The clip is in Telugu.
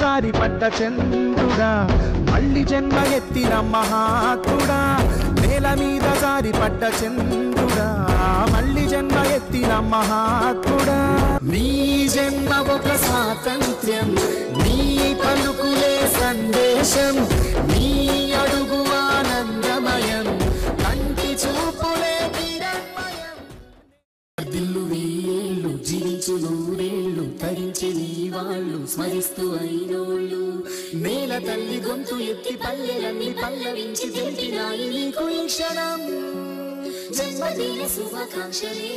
జారి పడ్డ చంద్రుడా మళ్ళీ జన్మ ఎత్తిన మహాత్ముడా నేల మీద జారి పడ్డ చంద్రుడా మళ్ళీ జన్మ ఎత్తిన మహాత్ముడా నీ జన్మ ఒక స్వాతంత్ర్యం నీ పలుకులే సందేశం నీ అడుగు ఆనందమయం కంటి చూపులే కిరణమయం దిల్లు వేళ్ళు జీవించు నూరేళ్ళు తరించి నీ వాళ్ళు స్మరిస్తూ అయినోళ్ళు నేల తల్లి గొంతు ఎత్తి పల్లెలన్నీ పల్లవించి తెలిపినాయి నీకు ఈ క్షణం జన్మదిన శుభాకాంక్షలే